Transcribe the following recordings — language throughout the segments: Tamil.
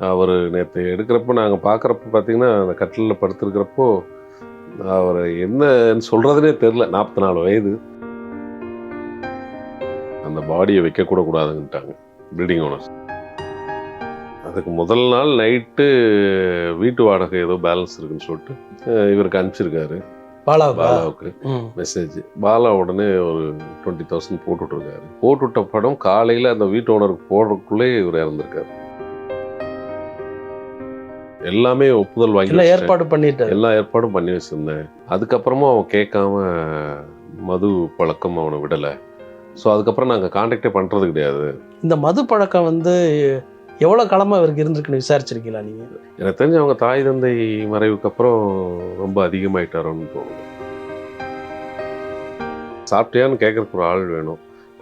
அவர் நேற்று எடுக்கிறப்ப நாங்கள் பார்க்குறப்ப பார்த்தீங்கன்னா அந்த கட்டிலில் படுத்துருக்கிறப்போ அவர் என்னன்னு சொல்கிறதுனே தெரில. 44 வயது. அந்த பாடியை வைக்கக்கூட கூடாதுன்ட்டாங்க பில்டிங் ஓனர்ஸ். அதுக்கு முதல் நாள் நைட்டு வீட்டு வாடகை ஏதோ பேலன்ஸ் இருக்குன்னு சொல்லிட்டு இவருக்கு அனுப்பிச்சிருக்காரு பாலாவுக்கு மெசேஜ். பாலா உடனே ஒரு 20,000 போட்டுட்ருக்காரு. போட்டுவிட்ட படம் காலையில் அந்த வீட்டு ஓனருக்கு போடுறதுக்குள்ளே இவர் இறந்துருக்காரு. எல்லாமே ஒப்புதல் வாங்கி ஏற்பாடு பண்ணிட்டு எல்லா ஏற்பாடும் பண்ணி வச்சுருந்தேன். அதுக்கப்புறமும் அவன் கேட்காம மது பழக்கம் அவனை விடலை. ஸோ அதுக்கப்புறம் நாங்கள் கான்டாக்டே பண்ணுறது கிடையாது. இந்த மது பழக்கம் எவ்வளோ காலமாக இவருக்கு இருந்திருக்குன்னு விசாரிச்சிருக்கீங்களா நீங்கள்? எனக்கு தெரிஞ்சு அவங்க தாய் தந்தை மறைவுக்கு அப்புறம் ரொம்ப அதிகமாயிட்டாரோன்னு தோணுது. சாப்பிட்டியான்னு கேட்குறக்கு ஒரு ஆள் வேணும்,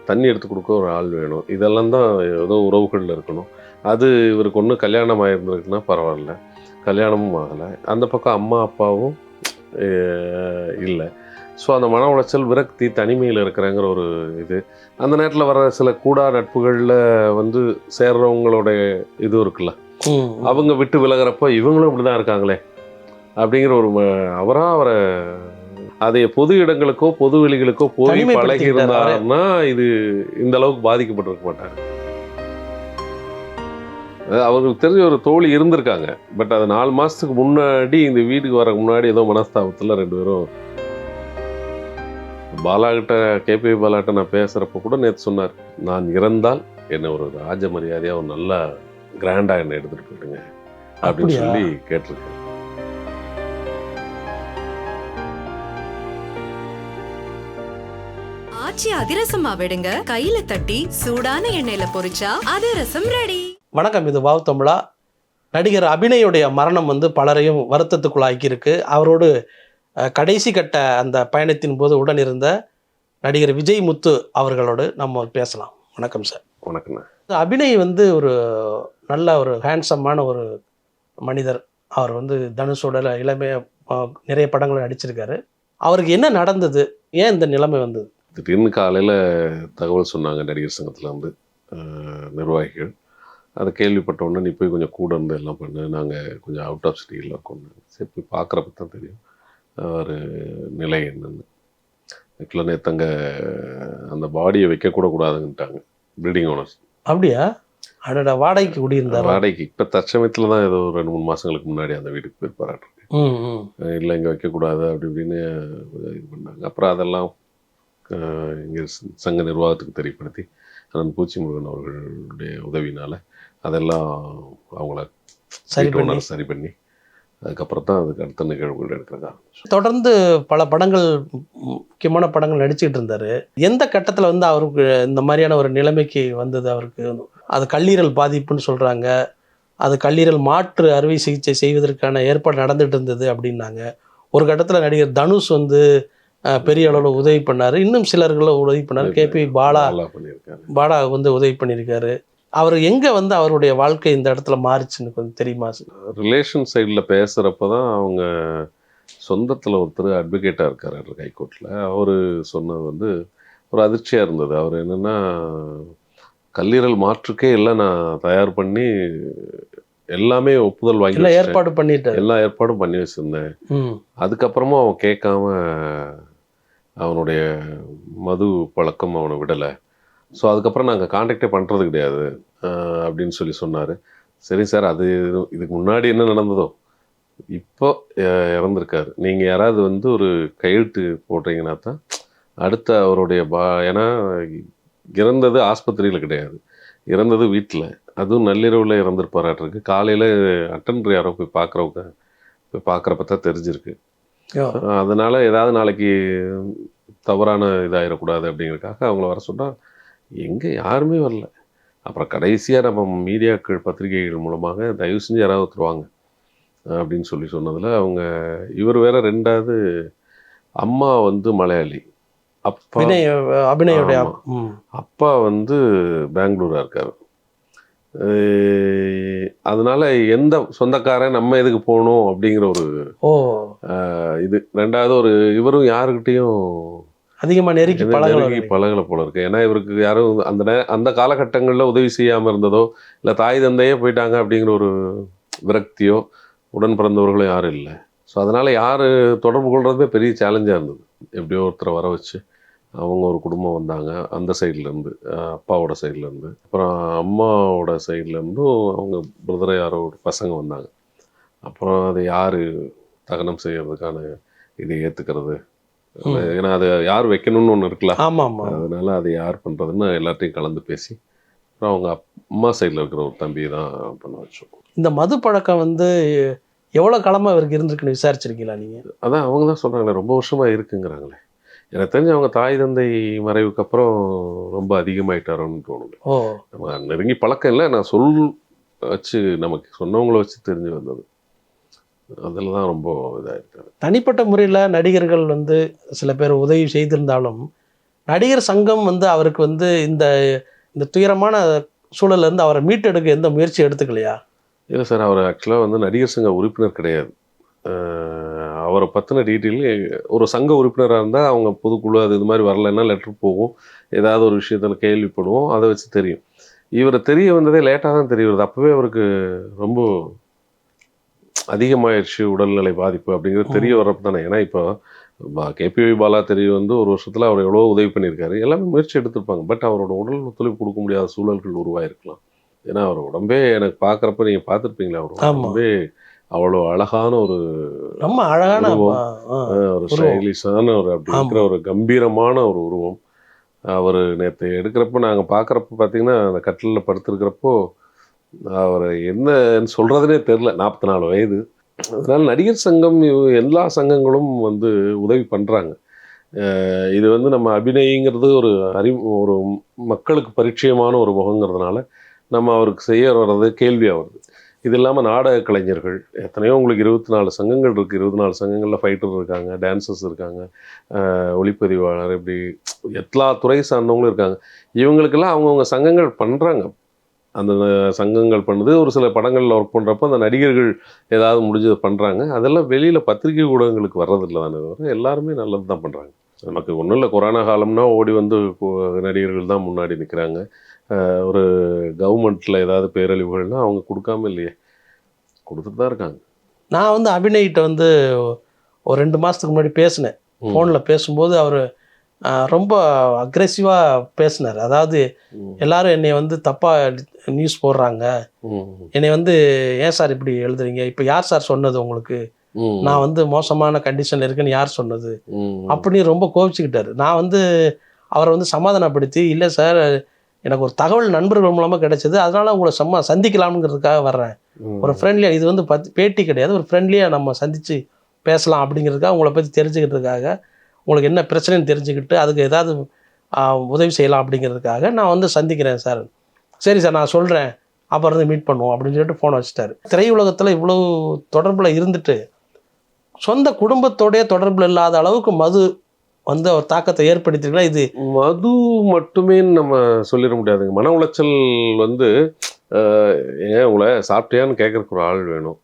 தண்ணி எடுத்து கொடுக்க ஒரு ஆள் வேணும், இதெல்லாம் தான் ஏதோ உறவுகளில் இருக்கணும். அது இவருக்கு ஒன்று கல்யாணம் ஆகிருந்துருக்குன்னா பரவாயில்ல, கல்யாணமும் ஆகலை. அந்த பக்கம் அம்மா அப்பாவும் இல்லை. ஸோ அந்த மன உளைச்சல், விரக்தி, தனிமையில் இருக்கிறேங்கிற ஒரு இது. அந்த நேரத்தில் வர சில கூடா நட்புகளில் சேர்றவங்களோட இது இருக்குல்ல, அவங்க விட்டு விலகிறப்போ இவங்களும் இப்படி தான் இருக்காங்களே அப்படிங்கிற ஒரு அவரை அதை பொது இடங்களுக்கோ பொது வெளிகளுக்கோ போய் பழகி இருந்தாருன்னா இது இந்த அளவுக்கு பாதிக்கப்பட்டிருக்க மாட்டாங்க. அவருக்கு தெரிஞ்ச ஒரு தோழி இருந்திருக்காங்க. பட் அது 4 மாதத்துக்கு முன்னாடி இந்த வீட்டுக்கு வர முன்னாடி ஏதோ மனஸ்தாபத்தில் 2 பேரும் பாலாகிட்ட கேபி பாலாகிட்ட நான் பேசுகிறப்ப கூட நேற்று சொன்னார், நான் இறந்தால் என்னை ஒரு ராஜ மரியாதையாக ஒரு நல்லா கிராண்டாக என்னை எடுத்துகிட்டு போயிடுங்க அப்படின்னு சொல்லி கேட்டிருக்கேன். ஆச்சி அதிரசமா விடுங்க, கையில தட்டி சூடான எண்ணெயில பொரிச்சா அதிரசம் ரெடி. வணக்கம், இது வாவ் தமிழா. நடிகர் அபிநயுடைய மரணம் பலரையும் வருத்தத்துக்குள்ளாக்கி இருக்கு. அவரோடு கடைசி கட்ட அந்த பயணத்தின் போது உடன் இருந்த நடிகர் விஜய் முத்து அவர்களோடு நம்ம பேசலாம். வணக்கம் சார். வணக்கம். அபிநய் ஒரு நல்ல ஒரு ஹேண்ட்ஸமான ஒரு மனிதர். அவர் தனுஷோட இளமையாக நிறைய படங்களை நடிச்சிருக்காரு. அவருக்கு என்ன நடந்தது, ஏன் இந்த நிலைமை வந்தது? திடீர்னு காலையில் தகவல் சொன்னாங்க நடிகர் சங்கத்தில் நிர்வாகிகள். அதை கேள்விப்பட்ட உடனே நீ போய் கொஞ்சம் கூட இருந்து எல்லாம் பண்ணு, நாங்கள் கொஞ்சம் அவுட் ஆஃப் சிட்டியில் இருக்கோம். சரி, போய் பார்க்குறப்ப தான் தெரியும் அவர் நிலை என்னன்னு. ஆக்சுவலாக நேற்று அந்த பாடியை வைக்கக்கூட கூடாதுன்ட்டாங்க பில்டிங் ஓனர்ஸ். அப்படியா? அதோட வாடகைக்கு குடியிருந்தார். வாடகைக்கு இப்போ தற்சமயத்தில் தான் ஏதோ 2-3 மாதங்களுக்கு முன்னாடி அந்த வீட்டுக்கு போயிருப்பாராட்டு. இல்லை இங்கே வைக்கக்கூடாது அப்படி இப்படின்னு இது பண்ணாங்க. அப்புறம் அதெல்லாம் இங்கே சங்க நிர்வாகத்துக்கு தெரியப்படுத்தி அண்ணன் பூச்சி முருகன் அவர்களுடைய உதவினால் அதெல்லாம் அவங்கள சரி பண்ணி அதுக்கப்புறம் தான் அதுக்கு அடுத்த நிகழ்வுகள் எடுக்கிறதா. தொடர்ந்து பல படங்கள், முக்கியமான படங்கள் நடிச்சுக்கிட்டு இருந்தார். எந்த கட்டத்தில் அவருக்கு இந்த மாதிரியான ஒரு நிலைமைக்கு வந்தது? அவருக்கு அது கல்லீரல் பாதிப்புன்னு சொல்கிறாங்க. அது கல்லீரல் மாற்று அறுவை சிகிச்சை செய்வதற்கான ஏற்பாடு நடந்துகிட்டு இருந்தது அப்படின்னாங்க. ஒரு கட்டத்தில் நடிகர் தனுஷ் பெரிய அளவில் உதவி பண்ணார். இன்னும் சிலர்களும் உதவி பண்ணார். கேபி பாலா உதவி பண்ணியிருக்காரு. அவர் எங்கே அவருடைய வாழ்க்கை இந்த இடத்துல மாறிச்சுன்னு கொஞ்சம் தெரியுமா? ரிலேஷன் சைடில் பேசுகிறப்ப தான் அவங்க சொந்தத்தில் ஒருத்தர் அட்வொகேட்டாக இருக்கார் ஹைகோர்ட்டில். அவர் சொன்னது ஒரு அதிர்ச்சியாக இருந்தது. அவர் என்னென்னா, கல்லீரல் மாற்றுக்கே எல்லாம் நான் தயார் பண்ணி எல்லாமே ஒப்புதல் வாங்கி எல்லா ஏற்பாடும் பண்ணி வச்சுருந்தேன். அதுக்கப்புறமும் அவன் கேட்காம அவனுடைய மது பழக்கம் அவனை விடலை. ஸோ அதுக்கப்புறம் நாங்கள் கான்டாக்டே பண்ணுறது கிடையாது அப்படின்னு சொல்லி சொன்னார். சரி சார், அது இதுக்கு முன்னாடி என்ன நடந்ததோ இப்போ இறந்துருக்காரு. நீங்கள் யாராவது ஒரு கையெழுத்து போடுறீங்கன்னா தான் அடுத்த அவருடைய ஏன்னா இறந்தது ஆஸ்பத்திரியில் கிடையாது, இறந்தது வீட்டில். அதுவும் நள்ளிரவில் இறந்துருப்பாராட்டிருக்கு. காலையில் அட்டெண்டர் யாரோ போய் பார்க்குறப்ப தான் தெரிஞ்சிருக்கு. அதனால் ஏதாவது நாளைக்கு தவறான இதாகிடக்கூடாது அப்படிங்கிறதுக்காக அவங்கள வர சொன்னால் எங்கே யாருமே வரல. அப்புறம் கடைசியாக நம்ம மீடியாக்கள் பத்திரிகைகள் மூலமாக தயவு செஞ்சு யாராவது ஒருத்தருவாங்க அப்படின்னு சொன்னதில் அவங்க இவர் வேற 2வது அம்மா மலையாளி, அப்பா அபிநயோடைய அப்பா பெங்களூராக இருக்கார். அதனால எந்த சொந்தக்காரன் நம்ம எதுக்கு போகணும் அப்படிங்கிற ஒரு இது. 2வது இவரும் யாருக்கிட்டையும் அதிகமா நெருக்கி நெருங்கி பழகலை போல இருக்கு. ஏன்னா இவருக்கு யாரும் அந்த காலகட்டங்களில் உதவி செய்யாமல் இருந்ததோ இல்லை தாய் தந்தையே போயிட்டாங்க அப்படிங்கிற ஒரு விரக்தியோ உடன் பிறந்தவர்களும் யாரும் இல்லை. ஸோ அதனால் யார் தொடர்பு கொள்றதுமே பெரிய சேலஞ்சாக இருந்தது. எப்படியோ ஒருத்தரை வர வச்சு அவங்க ஒரு குடும்பம் வந்தாங்க அந்த சைட்லேருந்து, அப்பாவோட சைட்லேருந்து, அப்புறம் அம்மாவோட சைட்லேருந்தும் அவங்க பிரதரை யாரோ ஒரு பசங்க வந்தாங்க. அப்புறம் அதை யார் தகனம் செய்யறதுக்கான இதை ஏற்றுக்கிறது, ஏன்னா அதை யார் வைக்கணும்னு ஒன்று இருக்குல்ல. ஆமாம். அதனால அதை யார் பண்ணுறதுன்னு எல்லாத்தையும் கலந்து பேசி அப்புறம் அவங்க அம்மா சைடில் இருக்கிற ஒரு தம்பி தான் பண்ண வச்சோம். இந்த மது பழக்கம் வந்து எவ்வளோ காலமாக அவருக்கு இருந்திருக்குன்னு விசாரிச்சிருக்கீங்களா நீங்கள்? அதான் அவங்க தான் சொல்கிறாங்களே ரொம்ப வருஷமாக இருக்குங்கிறாங்களே. எனக்கு தெரிஞ்சு அவங்க தாய் தந்தை மறைவுக்கு அப்புறம் ரொம்ப அதிகமாயிட்டாரோன்னு தோணுது. ஓ, நம்ம நெருங்கி பழக்கம் இல்லை, நான் சொல் வச்சு நமக்கு சொன்னவங்கள வச்சு தெரிஞ்சு வந்தது. அதில் தான் ரொம்ப இதாக இருக்காது. தனிப்பட்ட முறையில் நடிகர்கள் வந்து சில பேர் உதவி செய்திருந்தாலும் நடிகர் சங்கம் வந்து அவருக்கு வந்து இந்த இந்த துயரமான சூழல்லேருந்து அவரை மீட்டெடுக்க எந்த முயற்சி எடுத்துக்கலையா? இல்லை சார், அவர் ஆக்சுவலாக வந்து நடிகர் சங்க உறுப்பினர் கிடையாது. அவரை பற்றின டீட்டெயில் ஒரு சங்க உறுப்பினராக இருந்தால் அவங்க பொதுக்குழு அது இது மாதிரி வரலைன்னா லெட்ரு போகும், ஏதாவது ஒரு விஷயத்தில் கேள்விப்படுவோம், அதை வச்சு தெரியும். இவரை தெரிய வந்ததே லேட்டாக தான் தெரிய வருது. அப்போவே அவருக்கு ரொம்ப அதிகமாகிடுச்சு உடல்நிலை பாதிப்பு அப்படிங்கிறது தெரிய வர்றப்ப தானே. ஏன்னா இப்போ கேபிவி பாலா தெரிய வந்து ஒரு வருஷத்தில் அவர் எவ்வளோ உதவி பண்ணியிருக்காரு, எல்லாமே முயற்சி எடுத்திருப்பாங்க. பட் அவரோட உடல் ஒத்துழைப்பு கொடுக்க முடியாத சூழல்கள் உருவாயிருக்கலாம். ஏன்னா அவர் உடம்பே எனக்கு பார்க்குறப்ப நீங்கள் பார்த்துருப்பீங்களா, அவர் உடம்பே அவ்வளோ அழகான ஒரு ரொம்ப அழகான ஒரு ஸ்டைலிஷான ஒரு அப்படி இருக்கிற ஒரு கம்பீரமான ஒரு உருவம். அவர் நேற்று எடுக்கிறப்ப நாங்கள் பார்க்குறப்ப பார்த்தீங்கன்னா அந்த கட்டிலில் படுத்துருக்கிறப்போ அவர் என்னன்னு சொல்கிறதுனே தெரில. 44 வயது. அதனால் நடிகர் சங்கம் எல்லா சங்கங்களும் வந்து உதவி பண்ணுறாங்க. இது வந்து நம்ம அபிநயிங்கிறது ஒரு மக்களுக்கு பரிச்சயமான ஒரு முகங்கிறதுனால நம்ம அவருக்கு செய்ய வர்றது கேள்வியாக வருது. இது இல்லாமல் நாடக கலைஞர்கள் எத்தனையோ, உங்களுக்கு 24 சங்கங்கள் இருக்குது. 24 சங்கங்களில் ஃபைட்டர் இருக்காங்க, டான்சர்ஸ் இருக்காங்க, ஒளிப்பதிவாளர், இப்படி எல்லா துறை சார்ந்தவங்களும் இருக்காங்க. இவங்களுக்கெல்லாம் அவங்கவுங்க சங்கங்கள் பண்ணுறாங்க. அந்த சங்கங்கள் பண்ணுது. ஒரு சில படங்களில் ஒர்க் பண்ணுறப்போ அந்த நடிகர்கள் ஏதாவது முடிஞ்சதை பண்ணுறாங்க. அதெல்லாம் வெளியில் பத்திரிகை ஊடகங்களுக்கு வர்றதில்லை தானே தவிர எல்லாருமே நல்லது தான் பண்ணுறாங்க. நமக்கு ஒன்றும் இல்லை, கொரோனா காலம்னா ஓடி வந்து நடிகர்கள் தான் முன்னாடி நிற்கிறாங்க. ஒரு கவர்மெண்ட்டில் ஏதாவது பேரழிவுகள்னால் அவங்க கொடுக்காம இல்லையே, கொடுத்துட்டு தான் இருக்காங்க. நான் வந்து அபிநயிட்ட வந்து ஒரு 2 மாதத்துக்கு முன்னாடி பேசினேன். ஃபோனில் பேசும்போது அவர் ரொம்ப அக்ரெசிவாக பேசினார். அதாவது எல்லாரும் என்னை வந்து தப்பாக நியூஸ் போடுறாங்க, என்னை வந்து ஏன் சார் இப்படி எழுதுறீங்க, இப்போ யார் சார் சொன்னது உங்களுக்கு, நான் வந்து மோசமான கண்டிஷனில் இருக்குன்னு யார் சொன்னது அப்படின்னு ரொம்ப கோபிச்சுக்கிட்டாரு. நான் வந்து அவரை வந்து சமாதானப்படுத்தி, இல்லை சார் எனக்கு ஒரு தகவல் நண்பர்கள் மூலமாக கிடைச்சது, அதனால உங்களை சந்திக்கலாம்ங்கிறதுக்காக வர்றேன். ஒரு ஃப்ரெண்ட்லியாக, இது வந்து பேட்டி கிடையாது, ஒரு ஃப்ரெண்ட்லியாக நம்ம சந்தித்து பேசலாம் அப்படிங்கிறதுக்காக, உங்களை பற்றி தெரிஞ்சுக்கிறதுக்காக, உங்களுக்கு என்ன பிரச்சனைன்னு தெரிஞ்சுக்கிட்டு அதுக்கு ஏதாவது உதவி செய்யலாம் அப்படிங்கிறதுக்காக நான் வந்து சந்திக்கிறேன் சார். சரி சார் நான் சொல்கிறேன், அப்புறம் வந்து மீட் பண்ணுவோம் அப்படின்னு சொல்லிட்டு ஃபோனை வச்சுட்டாரு. திரையுலகத்தில் இவ்வளோ தொடர்பில் இருந்துட்டு சொந்த குடும்பத்தோடைய தொடர்பில் இல்லாத அளவுக்கு மது வந்து ஒரு தாக்கத்தை ஏற்படுத்திருக்கலாம். இது மது மட்டுமே நம்ம சொல்லிட முடியாதுங்க. மன உளைச்சல் வந்து ஏன் உங்களை சாப்பிட்டியான்னு கேட்குறக்கு ஒரு ஆள் வேணும்,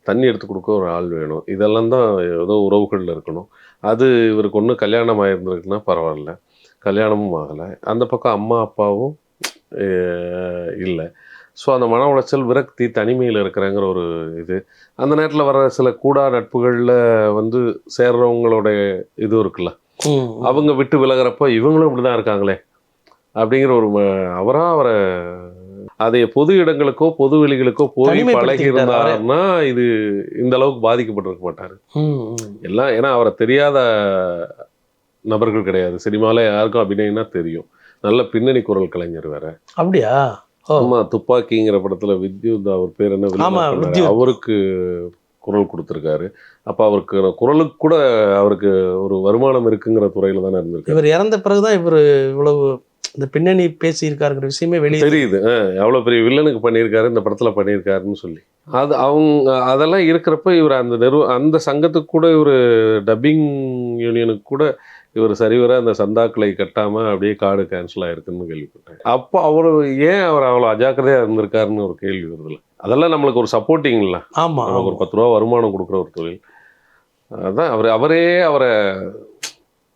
தண்ணி எடுத்து கொடுக்க ஒரு ஆள் வேணும், இதெல்லாம் தான் ஏதோ உறவுகளில் இருக்கணும். அது இவருக்கு ஒன்று கல்யாணம் ஆகிருந்துருக்குன்னா பரவாயில்ல, கல்யாணமும் ஆகலை, அந்த பக்கம் அம்மா அப்பாவும் இல்லை. ஸோ அந்த மன உளைச்சல், விரக்தி, தனிமையில் இருக்கிறேங்கிற ஒரு இது, அந்த நேரத்தில் வர சில கூடா நட்புகளில் வந்து சேர்றவங்களோட இது இருக்குல்ல, அவங்க விட்டு விலகிறப்போ இவங்களும் இப்படி தான் இருக்காங்களே அப்படிங்கிற ஒரு அவரை அதை பொது இடங்களுக்கோ பொது வெளிகளுக்கோ போய் பழகி இருந்தாருன்னா இது இந்த அளவுக்கு பாதிக்கப்பட்டிருக்க மாட்டாரு எல்லாம். ஏன்னா அவரை தெரியாத நபர்கள் கிடையாது. சினிமால யாருக்கும் அபிநயம்னா தெரியும். நல்ல பின்னணி குரல் கலைஞர் வேற. அப்படியா? ஆமா, துப்பாக்கிங்கிற படத்துல வித்யுத், அவர் பேர் என்ன, அவருக்கு குரல் கொடுத்துருக்காரு. அப்ப அவருக்கு குரலுக்கு கூட அவருக்கு ஒரு வருமானம் இருக்குங்கிற துறையில தானே இருந்திருக்கு. இவர் இறந்த பிறகுதான் இவர் இவ்வளவு இந்த பின்னணி பேசியிருக்காருங்கிற விஷயமே வெளியே தெரியுது. எவ்வளோ பெரிய வில்லனுக்கு பண்ணியிருக்காரு, இந்த படத்தில் பண்ணியிருக்காருன்னு சொல்லி. அது அவங்க அதெல்லாம் இருக்கிறப்ப இவர் அந்த சங்கத்துக்கு கூட இவர் டப்பிங் யூனியனுக்கு கூட இவர் சரிவர அந்த சந்தாக்களை கட்டாமல் அப்படியே கார்டு கேன்சல் ஆகிருக்குன்னு கேள்விப்பட்டேன். அப்போ அவர் ஏன் அவர் அவ்வளோ அஜாக்கிரதையாக இருந்திருக்காருன்னு ஒரு கேள்வி வருதுல்ல. அதெல்லாம் நம்மளுக்கு ஒரு சப்போர்ட்டிங் இல்லை. ஆமாம், நமக்கு ஒரு 10 ரூபா வருமானம் கொடுக்குற ஒரு தொழில். அதுதான் அவரே அவரை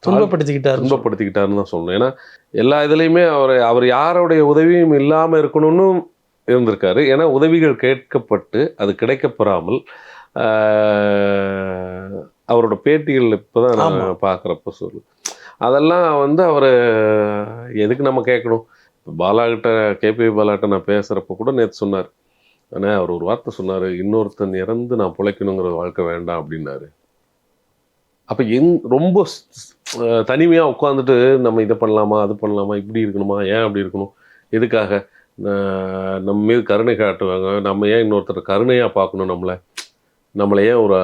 துன்பப்படுத்திக்கிட்டாருன்னு தான் சொல்லணும். ஏன்னா எல்லா இதுலேயுமே அவர் யாருடைய உதவியும் இல்லாமல் இருக்கணும்னு இருந்திருக்காரு. ஏன்னா உதவிகள் கேட்கப்பட்டு அது கிடைக்கப்பெறாமல் அவரோட பேட்டிகள் இப்போ தான் நான் பார்க்குறப்ப சொல்லு அதெல்லாம் வந்து அவர் எதுக்கு நம்ம கேட்கணும். பாலாகிட்ட கேபி பாலாகிட்ட நான் பேசுகிறப்ப கூட நேற்று சொன்னார். ஆனால் அவர் ஒரு வார்த்தை சொன்னார், இன்னொருத்தன் இறந்து நான் பிழைக்கணுங்கிற வாழ்க்கை வேண்டாம் அப்படின்னாரு. அப்போ ரொம்ப தனிமையாக உட்காந்துட்டு நம்ம இதை பண்ணலாமா அது பண்ணலாமா இப்படி இருக்கணுமா ஏன் அப்படி இருக்கணும் எதுக்காக நம்ம மீது கருணை காட்டுவாங்க, நம்ம ஏன் இன்னொருத்தர் கருணையாக பார்க்கணும், நம்மளை ஏன் ஒரு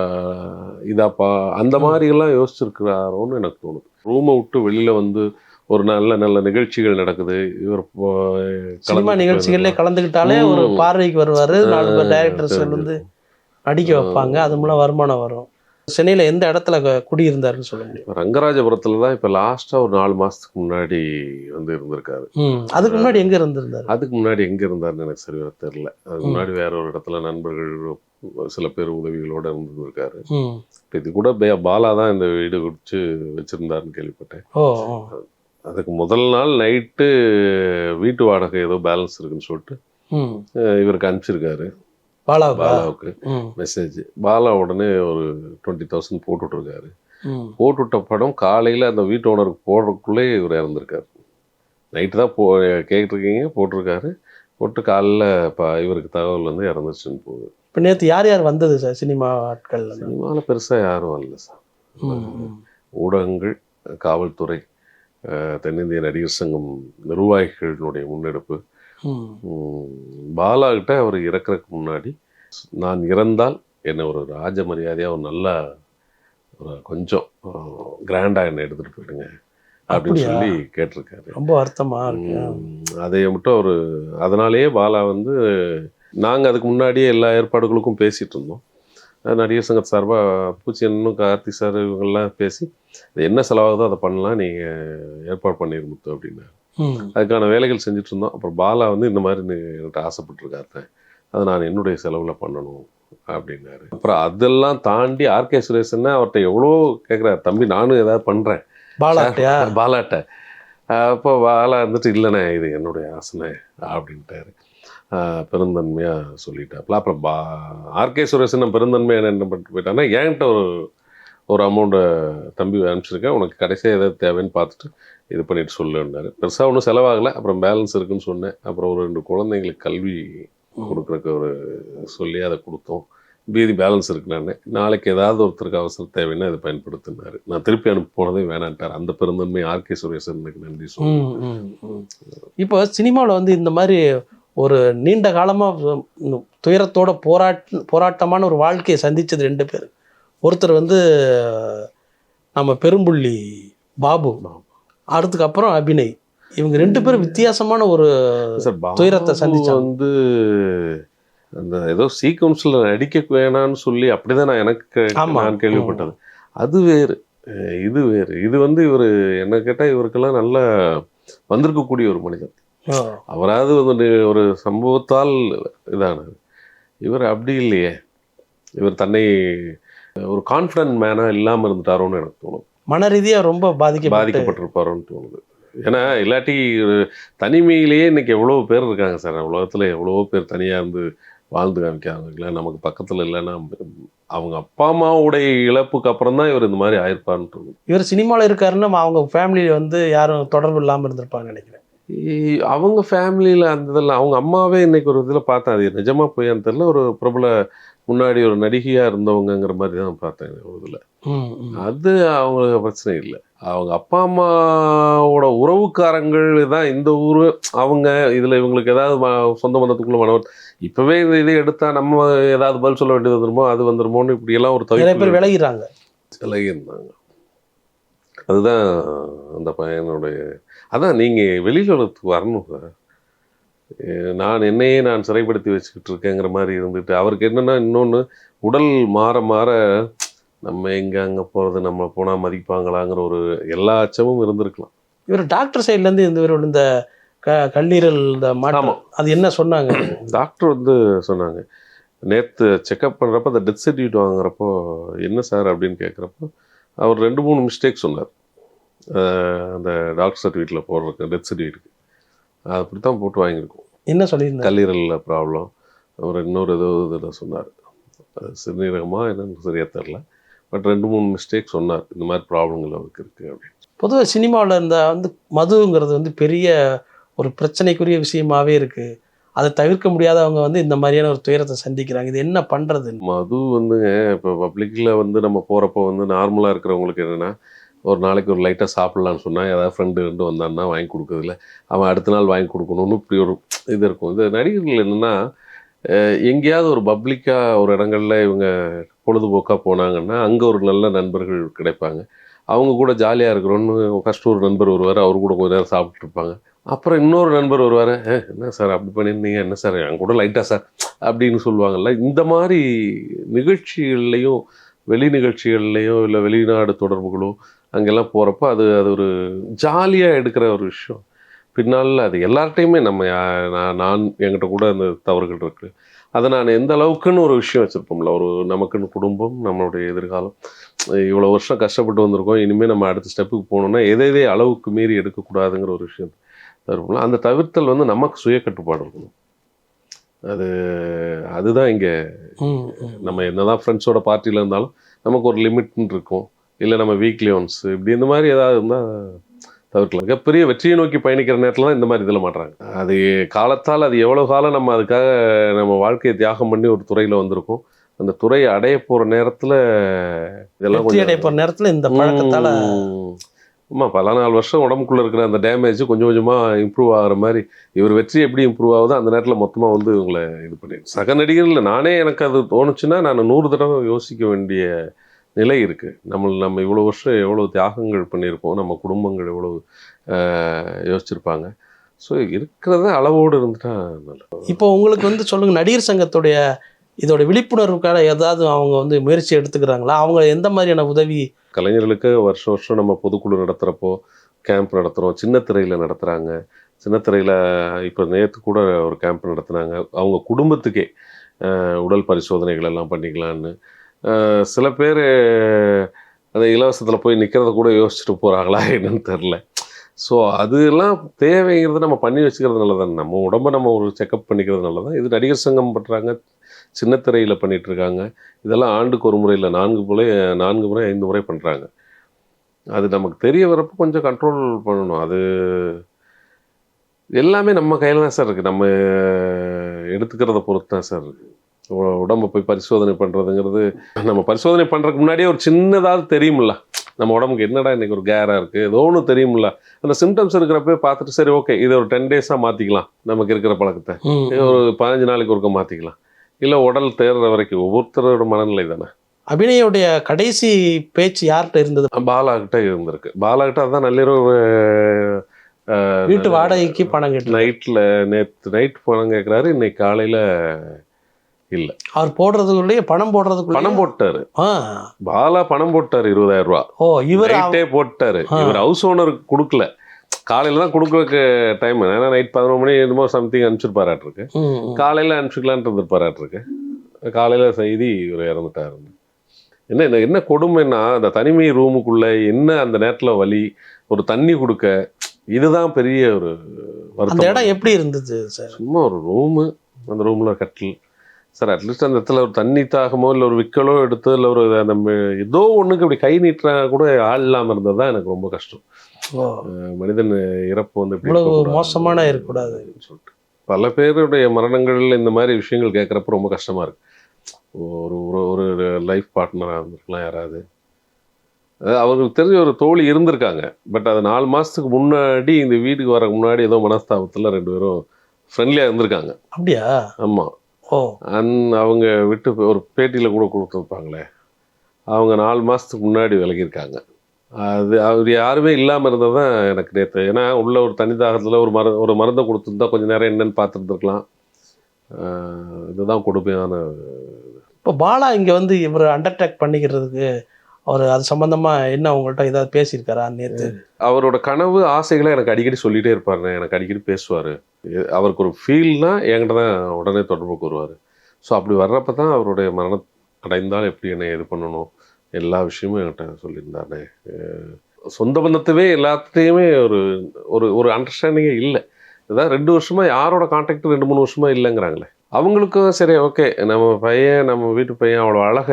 இதாப்பா அந்த மாதிரிலாம் யோசிச்சிருக்கிறாரோன்னு எனக்கு தோணுது. ரூமை விட்டு வெளியில் வந்து ஒரு நல்ல நல்ல நிகழ்ச்சிகள் நடக்குது, இவர் சினிமா நிகழ்ச்சிகள்ல கலந்துக்கிட்டாலே ஒரு பார்வைக்கு வருவார், 4 பேர் டைரக்டர்ஸ் வந்து நடிக்க வைப்பாங்க, அது மூலம் வருமானம் வரும். சென்னையில் எந்த இடத்துல குடியிருந்தாருன்னு சொல்ல முடியும்? ரங்கராஜபுரத்தில் தான் இப்போ லாஸ்ட்டாக ஒரு 4 மாதத்துக்கு முன்னாடி வந்து இருந்திருக்காரு. அதுக்கு முன்னாடி எங்கே இருந்திருந்தாரு? அதுக்கு முன்னாடி எங்கே இருந்தாருன்னு எனக்கு சரியாக தெரியல. அதுக்கு முன்னாடி வேற ஒரு இடத்துல நண்பர்கள் சில பேர் உதவிகளோடு இருந்திருக்காரு. இது கூட பாலா தான் இந்த வீடு குடிச்சு வச்சுருந்தாருன்னு கேள்விப்பட்டேன். அதுக்கு முதல் நாள் நைட்டு வீட்டு வாடகை ஏதோ பேலன்ஸ் இருக்குன்னு சொல்லிட்டு இவருக்கு அனுப்பிச்சிருக்காரு பாலாவுக்கு மெசேஜ். பாலா உடனே ஒரு 20,000 போட்டுட்ருக்காரு. போட்டுவிட்ட படம் காலையில் அந்த வீட்டு ஓனருக்கு போடுறதுக்குள்ளே இவர் இறந்துருக்காரு. நைட்டு தான் கேட்டிருக்கீங்க போட்டிருக்காரு. போட்டு காலையில் இவருக்கு தகவல் வந்து இறந்துச்சுன்னு போகுது. இப்போ நேற்று யார் யார் வந்தது சார் சினிமா ஆட்கள்? சினிமாவில் பெருசாக யாரும் வரல சார். ஊடகங்கள், காவல்துறை, தென்னிந்திய நடிகர் சங்கம் நிர்வாகிகளுடைய முன்னெடுப்பு. பாலாகிட்ட அவர் இறக்குறதுக்கு முன்னாடி நான் இறந்தால் என்னை ஒரு ராஜ மரியாதையாக ஒரு நல்ல ஒரு கொஞ்சம் கிராண்டாக என்னை எடுத்துகிட்டு போயிடுங்க அப்படின்னு சொல்லி கேட்டிருக்காரு. ரொம்ப அர்த்தமா இருக்கு. அதை மட்டும் அவர் அதனாலேயே பாலா வந்து நாங்கள் அதுக்கு முன்னாடியே எல்லா ஏற்பாடுகளுக்கும் பேசிகிட்டு இருந்தோம். நடிகர் சங்க சார்பாக பூச்சியனும் கார்த்தி சார் இவங்கெல்லாம் பேசி என்ன செலவாகுதோ அதை பண்ணலாம், நீங்கள் ஏற்பாடு பண்ணிருமுத்து அப்படின்னா அதுக்கான வேலைகள் செஞ்சுட்டு இருந்தோம். அப்புறம் பாலா வந்து இந்த மாதிரி என்கிட்ட ஆசைப்பட்டுருக்காரு, அதை நான் என்னுடைய செலவில் பண்ணணும் அப்படின்னாரு. அப்புறம் அதெல்லாம் தாண்டி ஆர்கே சுரேஷன்னா அவர்கிட்ட எவ்வளோ கேட்குறாரு, தம்பி நானும் ஏதாவது பண்ணுறேன் பாலாட்ட. அப்போ பாலா இருந்துட்டு இல்லைண்ணே இது என்னுடைய ஆசைண்ணே அப்படின்ட்டாரு. பெருந்தன்மையாக சொல்லிட்டாப்புல. அப்புறம் ஆர்கே சுரேஷன் பெருந்தன்மையாக என்ன பண்ணிட்டு போயிட்டான்னா என்கிட்ட ஒரு அமௌண்ட்டை தம்பி அனுப்பிச்சிருக்கேன், உனக்கு கடைசியாக எதாவது தேவைன்னு பார்த்துட்டு இது பண்ணிட்டு சொல்லுன்னாரு. பெருசாக ஒன்றும் செலவாகலை. அப்புறம் பேலன்ஸ் இருக்குன்னு சொன்னேன். அப்புறம் ஒரு 2 குழந்தைங்களுக்கு கல்வி கொடுக்குறக்கு ஒரு சொல்லி அதை கொடுத்தோம். மீதி பேலன்ஸ் இருக்குன்னு நாளைக்கு ஏதாவது ஒருத்தருக்கு அவசரம் தேவைன்னா அதை பயன்படுத்தினார். நான் திருப்பி அனுப்பி போனதே வேணான்ட்டார். அந்த பெருந்தன்மை ஆர்கே சுரேஷனுக்கு நன்றி சொல்லுவேன். இப்போ சினிமாவில் வந்து இந்த மாதிரி ஒரு நீண்ட காலமாக துயரத்தோட போராட்டமான ஒரு வாழ்க்கையை சந்தித்தது 2 பேர். ஒருத்தர் வந்து நம்ம பெரும்புள்ளி பாபு, அதுக்கப்புறம் அபிநய். இவங்க 2 பேரும் வித்தியாசமான ஒரு துயரத்தை சந்திச்சாங்க. வந்து அந்த ஏதோ சீக்வன்ஸில் நடிக்க வேணான்னு சொல்லி அப்படிதான் நான் கேள்விப்பட்டது. அது வேறு, இது வேறு. இது வந்து இவர் என்ன கேட்டால் இவருக்கெல்லாம் நல்லா வந்திருக்கக்கூடிய ஒரு மனிதன். அவராது வந்து ஒரு சம்பவத்தால் இதானது. இவர் அப்படி இல்லையே. இவர் தன்னை ஒரு கான்ஃபிடன்ட் மேனாக இல்லாமல் இருந்துட்டாரோன்னு எனக்கு தோணும். மன ரீதியாக ரொம்ப பாதிக்கப்பட்டிருப்பாரோன்னு தோணுது. ஏன்னா இல்லாட்டி தனிமையிலேயே இன்னைக்கு எவ்வளோ பேர் இருக்காங்க சார். உலகத்தில் எவ்வளவோ பேர் தனியாக இருந்து வாழ்ந்து காமிக்காங்க. நமக்கு பக்கத்தில் இல்லைன்னா அவங்க அப்பா அம்மாவுடைய இழப்புக்கு அப்புறம் தான் இவர் இந்த மாதிரி ஆயிருப்பார்னு தோணுது. இவர் சினிமாவில் இருக்காருன்னா அவங்க ஃபேமிலியில் வந்து யாரும் தொடர்பு இல்லாமல் இருந்திருப்பாங்கன்னு நினைக்கிறேன். அவங்க ஃபேமிலியில் அந்த இதில் அவங்க அம்மாவே இன்னைக்கு ஒரு இதில் பார்த்தேன். அது நிஜமாக போயான்னு தெரியல. ஒரு பிரபல முன்னாடி ஒரு நடிகையாக இருந்தவங்கிற மாதிரி தான் பார்த்தேன் ஒரு இதில். அது அவங்களுக்கு பிரச்சனை இல்லை. அவங்க அப்பா அம்மாவோட உறவுக்காரங்கள் தான் இந்த ஊர். அவங்க இதில் இவங்களுக்கு ஏதாவது சொந்த பந்தத்துக்குள்ள மனவர் இப்போவே இதை எடுத்தால் நம்ம ஏதாவது பதில் சொல்ல வேண்டியது வந்துருமோ அது வந்துருமோன்னு இப்படியெல்லாம் ஒரு நிறைய பேர் விலகிறாங்க. விலகிருந்தாங்க. அதுதான் அந்த பையனுடைய அதான் நீங்கள் வெளியுலகத்துக்கு வரணும் சார். என்னையே நான் சிறைப்படுத்தி வச்சுக்கிட்டு இருக்கேங்கிற மாதிரி இருந்துட்டு அவருக்கு என்னென்னா இன்னொன்று உடல் மாற மாற நம்ம எங்கே அங்கே போகிறது, நம்ம போனால் மதிப்பாங்களாங்கிற ஒரு எல்லா அச்சமும் இருந்திருக்கலாம். இவர் டாக்டர் சைட்லேருந்து இந்த கல்லீரல் இந்த மாற்றம் அது என்ன சொன்னாங்க? டாக்டர் வந்து சொன்னாங்க நேற்று செக்அப் பண்ணுறப்போ அந்த டெத் சர்டிஃபிகேட் வாங்குறப்போ என்ன சார் அப்படின்னு கேட்குறப்போ அவர் 2-3 மிஸ்டேக் சொன்னார். அந்த டாக்டர் சர்டிஃபிகேட்டில் போடுறதுக்கு டெத் சர்டிஃபிகேட்டுக்கு அப்படி தான் போட்டு வாங்கியிருக்கோம். என்ன சொல்லியிருந்தாரு? கல்லீரலில் ப்ராப்ளம், அவர் இன்னொரு ஏதோ இதில் சொன்னார், சிறுநீரகமா என்னன்னு சரியாக தெரில, பட் 2-3 மிஸ்டேக் சொன்னார், இந்த மாதிரி ப்ராப்ளங்கள் அவருக்கு இருக்குது அப்படின்னு. பொதுவாக சினிமாவில் இந்த வந்து மதுங்கிறது வந்து பெரிய ஒரு பிரச்சனைக்குரிய விஷயமாவே இருக்குது. அதை தவிர்க்க முடியாதவங்க வந்து இந்த மாதிரியான ஒரு துயரத்தை சந்திக்கிறாங்க. இது என்ன பண்ணுறது? மது வந்துங்க இப்போ பப்ளிக்கில் வந்து நம்ம போகிறப்போ வந்து நார்மலாக இருக்கிறவங்களுக்கு என்னென்னா, ஒரு நாளைக்கு ஒரு லைட்டாக சாப்பிட்லான்னு சொன்னால் ஏதாவது ஃப்ரெண்டு வந்தான்னா வாங்கி கொடுக்குறதில்ல, அவன் அடுத்த நாள் வாங்கி கொடுக்கணும்னு இப்படி ஒரு இது இருக்கும். இது நடிகர்கள் என்னென்னா, எங்கேயாவது ஒரு பப்ளிக்காக ஒரு இடங்களில் இவங்க பொழுதுபோக்காக போனாங்கன்னா அங்கே ஒரு நல்ல நண்பர்கள் கிடைப்பாங்க. அவங்க கூட ஜாலியாக இருக்கிறோன்னு ஃபஸ்ட்டு ஒரு நண்பர் வருவார், அவர் கூட கொஞ்ச நேரம் சாப்பிட்டுட்டு இருப்பாங்க. அப்புறம் இன்னொரு நண்பர் வருவார், என்ன சார் அப்படி பண்ணியிருந்தீங்க, என்ன சார் என் கூட லைட்டாக சார் அப்படின்னு சொல்லுவாங்கள்ல. இந்த மாதிரி நிகழ்ச்சிகள்லையும் வெளி நிகழ்ச்சிகள்லையோ இல்லை வெளிநாடு தொடர்புகளோ அங்கெல்லாம் போகிறப்போ அது ஒரு ஜாலியாக எடுக்கிற ஒரு விஷயம். பின்னால் அது எல்லார்ட்டையுமே நம்ம நான் என்கிட்ட கூட அந்த தவறுகள் இருக்குது. அதை நான் எந்த அளவுக்குன்னு ஒரு விஷயம் வச்சுருப்போம்ல, ஒரு நமக்குன்னு குடும்பம், நம்மளுடைய எதிர்காலம், இவ்வளோ வருஷம் கஷ்டப்பட்டு வந்திருக்கோம், இனிமேல் நம்ம அடுத்த ஸ்டெப்புக்கு போகணுன்னா எதை அளவுக்கு மீறி எடுக்கக்கூடாதுங்கிற ஒரு விஷயம் இருக்கும்ல. அந்த தவிர்த்தல் வந்து நமக்கு சுய கட்டுப்பாடு இருக்கணும். அதுதான் இங்கே நம்ம என்னதான் ஃப்ரெண்ட்ஸோட பார்ட்டியில் இருந்தாலும் நமக்கு ஒரு லிமிட்னு இருக்கும். இல்லை நம்ம வீக்லி ஒன்ஸ் இப்படி இந்த மாதிரி ஏதாவது இருந்தால் தவிர்க்கலாம். மிகப்பெரிய வெற்றியை நோக்கி பயணிக்கிற நேரத்தில் தான் இந்த மாதிரி இதில் மாட்டுறாங்க. அது காலத்தால் அது எவ்வளோ காலம் நம்ம அதுக்காக நம்ம வாழ்க்கையை தியாகம் பண்ணி ஒரு துறையில் வந்திருக்கோம். அந்த துறையை அடைய போகிற நேரத்தில் இதெல்லாம் அடைய போகிற நேரத்தில் இந்த பழக்கத்தால் ஆமாம், பல நாள் வருஷம் உடம்புக்குள்ளே இருக்கிற அந்த டேமேஜ் கொஞ்சம் கொஞ்சமாக இம்ப்ரூவ் ஆகிற மாதிரி இவர் வெற்றி எப்படி இம்ப்ரூவ் ஆகுதோ அந்த நேரத்தில் மொத்தமாக வந்து இவங்களை இது பண்ணி சக நடிகர்கள் நானே எனக்கு அது தோணுச்சுன்னா நான் 100 தடவை யோசிக்க வேண்டிய நிலை இருக்குது. நம்ம இவ்வளோ வருஷம் எவ்வளோ தியாகங்கள் பண்ணியிருப்போம், நம்ம குடும்பங்கள் எவ்வளோ யோசிச்சிருப்பாங்க. ஸோ இருக்கிறத அளவோடு இருந்துட்டா நல்லது. இப்போ உங்களுக்கு வந்து சொல்லுங்கள், நடிகர் சங்கத்துடைய இதோட விழிப்புணர்வுக்காக ஏதாவது அவங்க வந்து முயற்சி எடுத்துக்கிறாங்களா? அவங்க எந்த மாதிரியான உதவி? கலைஞர்களுக்கு வருஷம் நம்ம பொதுக்குழு நடத்துகிறப்போ கேம்ப் நடத்துகிறோம், சின்ன திரையில் நடத்துகிறாங்க. சின்ன திரையில் இப்போ நேற்று கூட ஒரு கேம்ப் நடத்துனாங்க, அவங்க குடும்பத்துக்கே உடல் பரிசோதனைகள் எல்லாம் பண்ணிக்கலான்னு. சில பேர் அந்த இலவசத்தில் போய் நிற்கிறத கூட யோசிச்சுட்டு போகிறாங்களா என்னன்னு தெரில. ஸோ அதெல்லாம் தேவைங்கிறத நம்ம பண்ணி வச்சுக்கிறது நல்லதான். நம்ம உடம்பை நம்ம ஒரு செக்கப் பண்ணிக்கிறது நல்லதான். இது நடிகர் சங்கம் பண்ணுறாங்க, சின்ன திரையில் பண்ணிகிட்ருக்காங்க. இதெல்லாம் ஆண்டுக்கு ஒரு முறை இல்லை, 4 முறை 5 முறை பண்ணுறாங்க. அது நமக்கு தெரிய வரப்போ கொஞ்சம் கண்ட்ரோல் பண்ணணும். அது எல்லாமே நம்ம கையில் தான் சார் இருக்குது, நம்ம எடுத்துக்கிறத பொறுத்து தான் சார் இருக்குது. உடம்பை போய் பரிசோதனை பண்ணுறதுங்கிறது, நம்ம பரிசோதனை பண்ணுறதுக்கு முன்னாடியே ஒரு சின்னதாவது தெரியுமில்ல, நம்ம உடம்புக்கு என்னடா இன்றைக்கி ஒரு கேராக இருக்குது, ஏதோ ஒன்று தெரியுமில்ல. அந்த சிம்டம்ஸ் இருக்கிறப்ப பார்த்துட்டு சரி ஓகே இதை ஒரு 10 டேஸாக மாற்றிக்கலாம், நமக்கு இருக்கிற பழக்கத்தை ஒரு 15 நாளைக்கு ஒருக்க மாற்றிக்கலாம், இல்லை உடல் தேர்ற வரைக்கும். ஒவ்வொருத்தரோட மனநிலை தானே. அபிநயோடைய கடைசி பேச்சு யார்கிட்ட இருந்தது? பாலாகிட்ட இருந்திருக்கு. பாலாகிட்ட அதான் நள்ளிரவு வீட்டு வாடகைக்கு பணம் கேட்டு நேற்று நைட் பணம் கேட்குறாரு, இன்னைக்கு காலையில் இல்லை. அவர் போடுறதுக்குள்ளேயே பணம் போட்டாரு. பாலா பணம் போட்டாரு 20,000 ரூபா. நைட்டே போட்டாரு. இவர் ஹவுஸ் ஓனருக்கு கொடுக்கல, காலையில் தான் கொடுக்குறதுக்கு டைம். ஏன்னா நைட் 11 மணி என்னமோ சம்திங் அனுப்பிச்சிருப்பாராட்டிருக்கு, காலையில் அனுப்பிச்சிக்கலான்ட்டு இருந்திருப்பாராட்டிருக்கு. காலையில் செய்தி இவர் இறந்துட்டாரு. என்ன கொடுமைன்னா, அந்த தனிமை ரூமுக்குள்ளே என்ன அந்த நேரத்தில் வலி, ஒரு தண்ணி கொடுக்க, இதுதான் பெரிய ஒரு வருத்தம். அந்த இடம் எப்படி இருந்தது சார்? சும்மா ஒரு ரூமு, அந்த ரூமில் ஒரு கட்டில் சார். அட்லீஸ்ட் அந்த இடத்துல ஒரு தண்ணி தாகமோ இல்லை ஒரு விக்கலோ எடுத்து இல்லை ஒரு அந்த ஏதோ ஒன்றுக்கு இப்படி கை நீட்டுறா கூட ஆள் இல்லாமல் இருந்தது தான் எனக்கு ரொம்ப கஷ்டம். மனிதன் இறப்பு வந்து இவ்வளவு மோசமான இருக்கக்கூடாது சொல்லிட்டு பல பேருடைய மரணங்கள் இந்த மாதிரி விஷயங்கள் கேட்குறப்ப ரொம்ப கஷ்டமாக இருக்குது. ஒரு லைஃப் பார்ட்னராக இருந்திருக்கலாம் யாராவது, அவங்களுக்கு தெரிஞ்ச ஒரு தோழி இருந்திருக்காங்க. பட் அது 4 மாதத்துக்கு முன்னாடி இந்த வீட்டுக்கு வர முன்னாடி ஏதோ மனஸ்தாபத்தில் 2 பேரும் ஃப்ரெண்ட்லியாக இருந்திருக்காங்க. அப்படியா? ஆமாம். அவங்க விட்டு ஒரு பேட்டியில் கூட கொடுத்துருப்பாங்களே, அவங்க 4 மாதத்துக்கு முன்னாடி விலகியிருக்காங்க. அவர் யாருமே இல்லாமல் இருந்தது தான் எனக்கு நேற்று. ஏன்னா உள்ள ஒரு தனிதாகத்தில் ஒரு மருந்தை கொடுத்துருந்தா கொஞ்சம் நேரம் என்னன்னு பார்த்துருந்துருக்கலாம். இதுதான் கொடுமையான. இப்போ பாலா இங்கே வந்து இவர் அண்டர்டேக் பண்ணிக்கிறதுக்கு அவர் அது சம்மந்தமாக என்ன உங்கள்கிட்ட ஏதாவது பேசியிருக்காரா நேற்று? அவரோட கனவு ஆசைகளை எனக்கு அடிக்கடி சொல்லிகிட்டே இருப்பாருண்ணே, எனக்கு அடிக்கடி பேசுவார். அவருக்கு ஒரு ஃபீல்னா என்கிட்ட தான் உடனே தொடர்புக்கு வருவார். ஸோ அப்படி வர்றப்ப தான் அவருடைய மரணம் அடைந்தால் எப்படி என்ன இது பண்ணணும் எல்லா விஷயமும் என்கிட்ட சொல்லியிருந்தாருண்ணே. சொந்த பந்தத்தவே எல்லாத்தையுமே ஒரு ஒரு ஒரு அண்டர்ஸ்டாண்டிங்கே இல்லை. இதான் 2 வருஷமா யாரோட கான்டாக்ட் 2-3 வருஷமா இல்லைங்கிறாங்களே. அவங்களுக்கும் சரி ஓகே, நம்ம பையன், நம்ம வீட்டு பையன் அவ்வளோ அழக,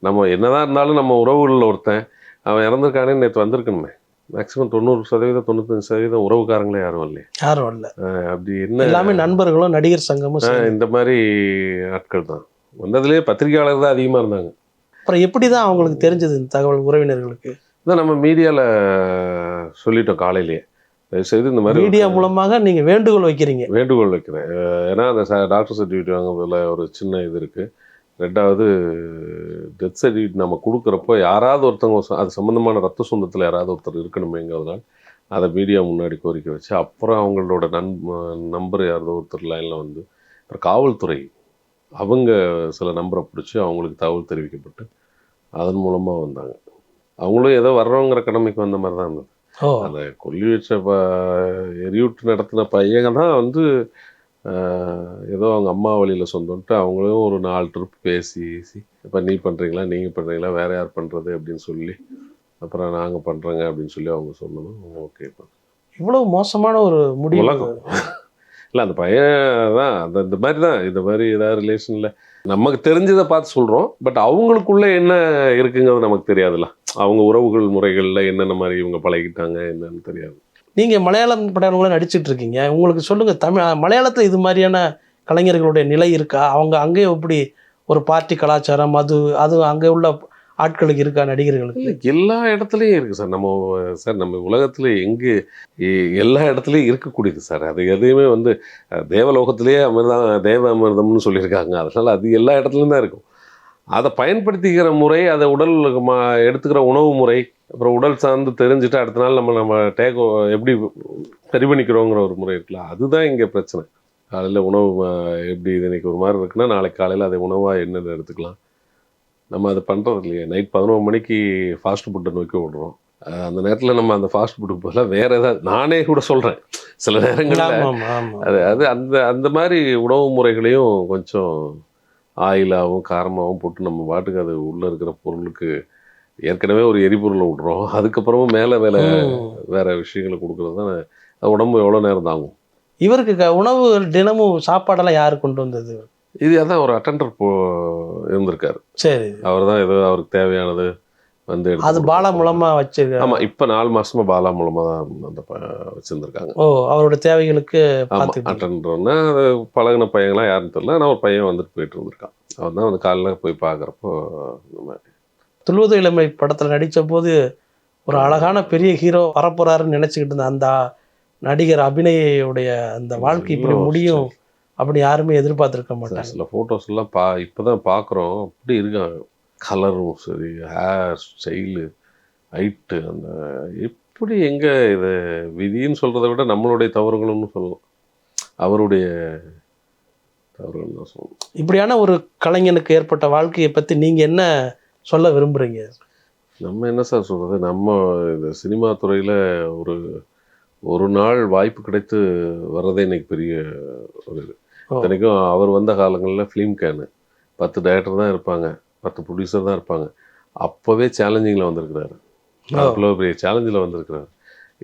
நம்ம என்னதான் இருந்தாலும் நம்ம உறவுகளில் ஒருத்தன், அவன் இறந்துருக்கானே நேற்று வந்திருக்கணுமே. மேக்ஸிமம் 90% 95% உறவுக்காரங்களே யாரும் இல்லையே. யாரும் இல்ல. அப்படி என்ன எல்லாமே நண்பர்களும் நடிகர் சங்கமும் சேர்ந்து. இந்த மாதிரி ஆட்கள் தான் வந்ததுலேயே பத்திரிகையாளர் தான் அதிகமாக இருந்தாங்க. அப்புறம் எப்படி தான் அவங்களுக்கு தெரிஞ்சது இந்த தகவல் உறவினர்களுக்கு? இதான் நம்ம மீடியாவில் சொல்லிட்டோம் காலையிலேயே. தயவுசெய்து இந்த மாதிரி மீடியா மூலமாக நீங்க வேண்டுகோள் வைக்கிறீங்க. வேண்டுகோள் வைக்கிறேன். ஏன்னா அந்த டாக்டர் சர்டிஃபிகேட் வாங்குறதுல ஒரு சின்ன இது இருக்குது. 2வது டெத் சர்டிஃபிகேட் நம்ம கொடுக்குறப்போ யாராவது ஒருத்தவங்க அது சம்மந்தமான ரத்த சொந்தத்தில் யாராவது ஒருத்தர் இருக்கணுமேங்கிறதுனால அதை மீடியா முன்னாடி கோரிக்கை வச்சு, அப்புறம் அவங்களோட நம்பர் யாராவது ஒருத்தர் லைனில் வந்து, அப்புறம் காவல்துறை அவங்க சில நம்பரை பிடிச்சி அவங்களுக்கு தகவல் தெரிவிக்கப்பட்டு அதன் மூலமாக வந்தாங்க. அவங்களும் ஏதோ வர்றவங்கிற கடமைக்கு வந்த மாதிரி தான் இருந்தது. அந்த கொல்லி வச்ச எரியூட்டு நடத்தின பையங்க தான் வந்து ஏதோ அவங்க அம்மா வழியில் சொந்தம்ட்டு அவங்களும் ஒரு 4 ட்ரிப் பேசி இப்போ நீ பண்ணுறீங்களா, நீங்கள் பண்ணுறீங்களா, வேறு யார் பண்ணுறது அப்படின்னு சொல்லி, அப்புறம் நாங்கள் பண்ணுறோங்க அப்படின்னு சொல்லி அவங்க சொன்னதும் ஓகே. இவ்வளவு மோசமான ஒரு முடிவு. உலகம் இல்லை, அந்த பையன் தான் இந்த மாதிரி தான், இந்த மாதிரி ஏதாவது ரிலேஷனில் நமக்கு தெரிஞ்சதை பார்த்து சொல்கிறோம். பட் அவங்களுக்குள்ளே என்ன இருக்குங்கிறது நமக்கு தெரியாதுல்ல. அவங்க உறவுகள் முறைகளில் என்னென்ன மாதிரி இவங்க பழகிட்டாங்க என்னன்னு தெரியாது. நீங்க மலையாளம் படங்களும் நடிச்சிட்டு இருக்கீங்க. உங்களுக்கு சொல்லுங்க, மலையாளத்தில் இது மாதிரியான கலைஞர்களுடைய நிலை இருக்கா? அவங்க அங்கே எப்படி ஒரு பார்ட்டி கலாச்சாரம் அது அங்கே உள்ள ஆட்களுக்கு இருக்கா, நடிகர்களுக்கு? எல்லா இடத்துலையும் இருக்குது சார். நம்ம உலகத்தில் எங்கே எல்லா இடத்துலையும் இருக்கக்கூடியது சார். அது எதையுமே வந்து தேவலோகத்திலேயே தேவ அமிர்தம்னு சொல்லியிருக்காங்க. அதனால் அது எல்லா இடத்துலையும் தான் இருக்கும். அதை பயன்படுத்திக்கிற முறை, அதை உடல் எடுத்துக்கிற உணவு முறை, அப்புறம் உடல் சார்ந்து தெரிஞ்சுட்டு அடுத்த நாள் நம்ம எப்படி சரி பண்ணிக்கிறோங்கிற ஒரு முறை இருக்குல்ல, அதுதான் இங்கே பிரச்சனை. காலையில் உணவு எப்படி இது இன்றைக்கி ஒரு மாதிரி இருக்குன்னா நாளைக்கு காலையில் அதை உணவாக என்னென்ன எடுத்துக்கலாம். நம்ம அதை பண்ணுறது இல்லையே. நைட் 11 மணிக்கு ஃபாஸ்ட் ஃபுட்டை நோக்கி விடுறோம். அந்த நேரத்தில் நம்ம அந்த ஃபாஸ்ட் ஃபுட்டுக்கு பதிலாக வேறு ஏதாவது, நானே கூட சொல்கிறேன் சில நேரங்களில் அது அந்த மாதிரி உணவு முறைகளையும் கொஞ்சம் ஆயிலாகவும் காரமாகவும் போட்டு நம்ம பாட்டுக்கு அது உள்ளே இருக்கிற பொருளுக்கு ஏற்கனவே ஒரு எரிபொருளை விட்றோம். அதுக்கப்புறமும் மேலே வேறு விஷயங்களை கொடுக்குறது தான் அது உடம்பு எவ்வளோ நேரம் தாங்கும். இவருக்கு உணவு தினமும் சாப்பாடெல்லாம் யார் கொண்டு வந்தது? இது அதான் ஒரு அட்டெண்டர் இருந்திருக்காரு. சரி, அவர் தான் ஏதோ அவருக்கு தேவையானது வந்து அது பாலா மூலமாக வச்சிருக்காரு. ஆமாம், இப்போ 4 மாசமா பாலா மூலமாக தான் அந்த வச்சுருந்துருக்காங்க. அவரோட தேவைகளுக்கு அட்டெண்டர்னா அது பழகின பையங்களாம் யாருன்னு தெரியல. ஆனால் ஒரு பையன் வந்துட்டு போயிட்டு இருந்திருக்கான். அவர் தான் வந்து காலையில் போய் பார்க்குறப்போ இந்த மாதிரி. துள்ளுவது இளமை படத்தில் நடித்த போது ஒரு அழகான பெரிய ஹீரோ வரப்போறாருன்னு நினச்சிக்கிட்டு இருந்த அந்த நடிகர் அபிநயோடைய அந்த வாழ்க்கை இப்படி முடியும் அப்படி யாருமே எதிர்பார்த்துருக்க மாட்டாங்க. சில ஃபோட்டோஸ்லாம் இப்போ தான் பார்க்குறோம். அப்படி இருக்காங்க, கலரும் சரி, ஹேர் ஸ்டைலு, ஹைட்டு, அந்த எப்படி எங்கே இது விதின்னு சொல்கிறத விட நம்மளுடைய தவறுகளும்னு சொல்லலாம், அவருடைய தவறுகள் தான் சொல்லணும். இப்படியான ஒரு கலைஞனுக்கு ஏற்பட்ட வாழ்க்கையை பற்றி நீங்கள் என்ன சொல்ல விரும்புகிறீங்க? நம்ம என்ன சார் சொல்கிறது, நம்ம இந்த சினிமா துறையில் ஒரு நாள் வாய்ப்பு கிடைத்து வர்றதே இன்னைக்கு பெரிய ஒரு இது. இத்தனைக்கும் அவர் வந்த காலங்களில் ஃபிலிம் கேனு 10 டைரக்டர் தான் இருப்பாங்க, 10 ப்ரொடியூசர் தான் இருப்பாங்க. அப்போவே சேலஞ்சிங்கில் வந்திருக்கிறாரு, அவ்வளோ பெரிய சேலஞ்சில் வந்திருக்கிறாரு.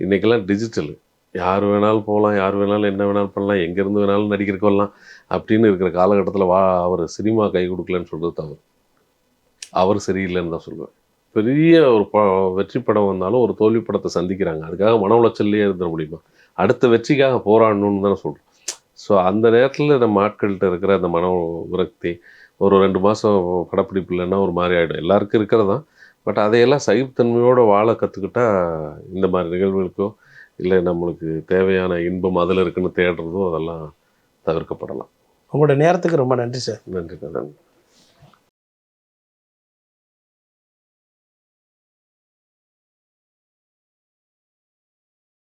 இன்றைக்கெல்லாம் டிஜிட்டலு, யார் வேணாலும் போகலாம், யார் வேணாலும் என்ன வேணாலும் பண்ணலாம், எங்கேருந்து வேணாலும் நடிக்கிறக்கு வரலாம் அப்படின்னு இருக்கிற காலகட்டத்தில் அவர் சினிமா கை கொடுக்கலன்னு சொல்கிறது தவறு. அவர் சரியில்லைன்னு தான் சொல்லுவேன். பெரிய ஒரு வெற்றி படம் வந்தாலும் ஒரு தோல்வி படத்தை சந்திக்கிறாங்க. அதுக்காக மன உளைச்சல்லையே இருந்துட முடியுமா? அடுத்த வெற்றிக்காக போராடணும்னு தானே சொல்கிறோம். ஸோ அந்த நேரத்தில் நம்ம ஆட்கள்கிட்ட இருக்கிற அந்த மன விரக்தி, ஒரு 2 மாதம் படப்பிடிப்பு இல்லைன்னா ஒரு மாதிரி ஆகிடும். எல்லாருக்கும் இருக்கிறது தான். பட் அதையெல்லாம் சகிப்புத்தன்மையோடு வாழ கற்றுக்கிட்டா இந்த மாதிரி நிகழ்வுகளுக்கோ இல்லை நம்மளுக்கு தேவையான இன்பம் அதில் இருக்குன்னு தேடுறதோ அதெல்லாம் தவிர்க்கப்படலாம். உங்களோட நேரத்துக்கு ரொம்ப நன்றி சார். நன்றி.